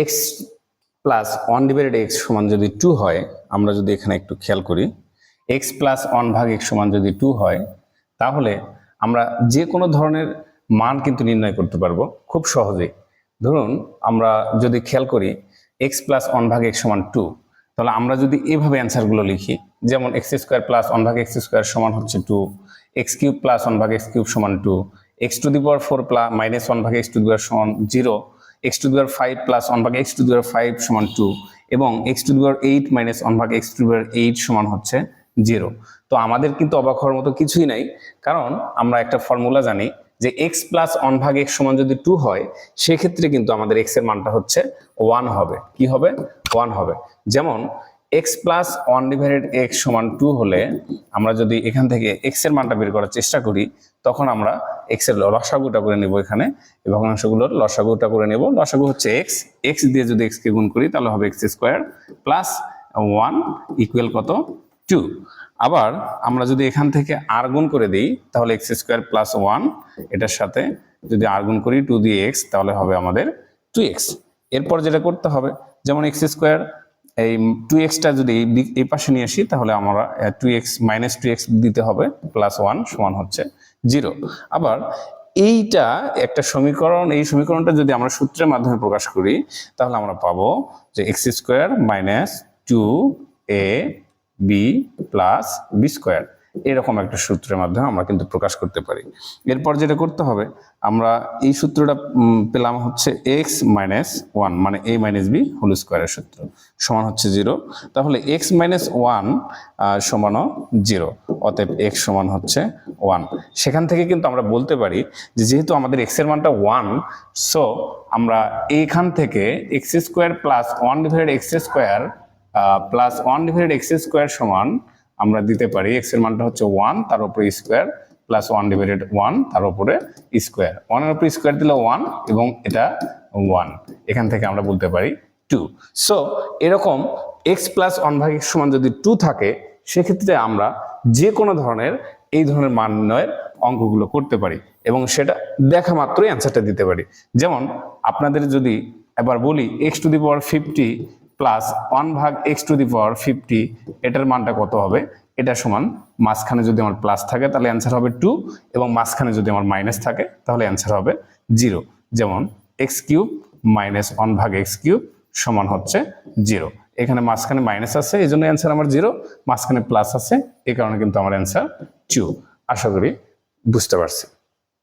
X plus 1 divided x সমান যদি 2 হয়, আমরা যদি এখানে একটু খেয়াল করি, এক্স প্লাস 1 ভাগ এক্স সমান যদি 2 হয়, তাহলে আমরা যে কোনো ধরনের মান কিন্তু নির্ণয় করতে পারবো খুব সহজেই। ধরুন আমরা যদি খেয়াল করি এক্স প্লাস 1 ভাগ এক্স সমান 2, তাহলে আমরা যদি এভাবে অ্যান্সারগুলো লিখি, যেমন এক্স স্কোয়ার প্লাস 1 ভাগ এক্স স্কোয়ার সমান হচ্ছে 2, এক্স কিউব প্লাস 1 ভাগ এক্স কিউব সমান 2, x to the power 4 plus minus 1 ভাগ এক্স টু দি পাওয়ার সমান 0, x to the power 5 plus 1 ভাগ এক্স টু দি পাওয়ার 5 সমান 2, এবং x to the power 8 minus 1 ভাগ এক্স টু দি পাওয়ার 8 সমান হচ্ছে 0। তো আমাদের কিন্তু অবাক হওয়ার মতো কিছুই নাই, কারণ আমরা একটা ফর্মুলা জানি যে এক্স প্লাস 1 ভাগ এক্স সমান যদি 2 হয়, সেক্ষেত্রে কিন্তু আমাদের এক্স এর মানটা হচ্ছে 1 হবে। কি হবে? 1 হবে। যেমন এক্স প্লাস 1 ডিভাইডেড এক্স সমান 2 হলে আমরা যদি এখান থেকে এক্স এর মানটা বের করার চেষ্টা করি, তখন আমরা এক্স এর লসাগুটা করে নেব, এখানে ভগ্নাংশগুলোর লসাগুটা করে নেব। লসাগু হচ্ছে এক্স, এক্স দিয়ে যদি এক্স কে গুণ করি তাহলে হবে এক্স স্কোয়ার প্লাস 1 ইকুয়াল কত? 2। আবার আমরা যদি এখান থেকে আর গুণ করে দিই তাহলে এক্স স্কোয়ার প্লাস 1, এটার সাথে যদি আর গুণ করি 2 দিয়ে এক্স, তাহলে হবে আমাদের 2x। এরপর যেটা করতে হবে, যেমন এক্স স্কোয়ার এই 2xটা যদি এই পাশে নিয়ে আসি, তাহলে আমরা 2x মাইনাস 2x দিতে হবে, প্লাস 1 সমান হচ্ছে 0। আবার এইটা একটা সমীকরণ, এই সমীকরণটা যদি আমরা সূত্রের মাধ্যমে প্রকাশ করি, তাহলে আমরা পাবো যে x square minus 2ab plus b square, এরকম একটা সূত্রের মাধ্যমে আমরা কিন্তু প্রকাশ করতে পারি। এরপর যেটা করতে হবে, আমরা এই সূত্রটা পেলাম হচ্ছে এক্স মাইনাস 1 মানে a মাইনাস বি হোল স্কোয়ারের সূত্র সমান হচ্ছে 0। তাহলে এক্স মাইনাস 1 সমানও 0, অতএব এক্স সমান হচ্ছে 1। সেখান থেকে কিন্তু আমরা বলতে পারি যে যেহেতু আমাদের এক্স এর মানটা 1, সো আমরা এইখান থেকে x square plus 1 divided x square plus 1 divided x square সমান আমরা দিতে পারি এক্স এর মানটা হচ্ছে 1, তার উপরে স্কোয়ার প্লাস 1 ডিভাইডেড 1 তার উপরে স্কোয়ার, 1 এর উপরে স্কোয়ার দিলে 1 এবং এটা 1, এখান থেকে আমরা বলতে পারি 2। সো এরকম এক্স প্লাস 1 ভাগ এক্স সমান যদি 2 থাকে, সেক্ষেত্রে আমরা যে কোনো ধরনের এই ধরনের মান নির্ণয়ের অঙ্কগুলো করতে পারি এবং সেটা দেখা মাত্রই অ্যান্সারটা দিতে পারি। যেমন আপনাদের যদি এবার বলি x to the power 50 plus 1 ভাগ এক্স টু দি পাওয়ার 50, এটার মানটা কত হবে? এটা সমান মাঝখানে যদি আমার প্লাস থাকে তাহলে অ্যান্সার হবে 2, এবং মাঝখানে যদি আমার মাইনাস থাকে তাহলে অ্যান্সার হবে 0। যেমন এক্স কিউব মাইনাস 1 ভাগ এক্স কিউব সমান হচ্ছে 0। এখানে মাঝখানে মাইনাস আছে, এই জন্য অ্যান্সার আমার 0, মাঝখানে প্লাস আছে, এই কারণে কিন্তু আমার অ্যান্সার 2। আশা করি বুঝতে পারছি।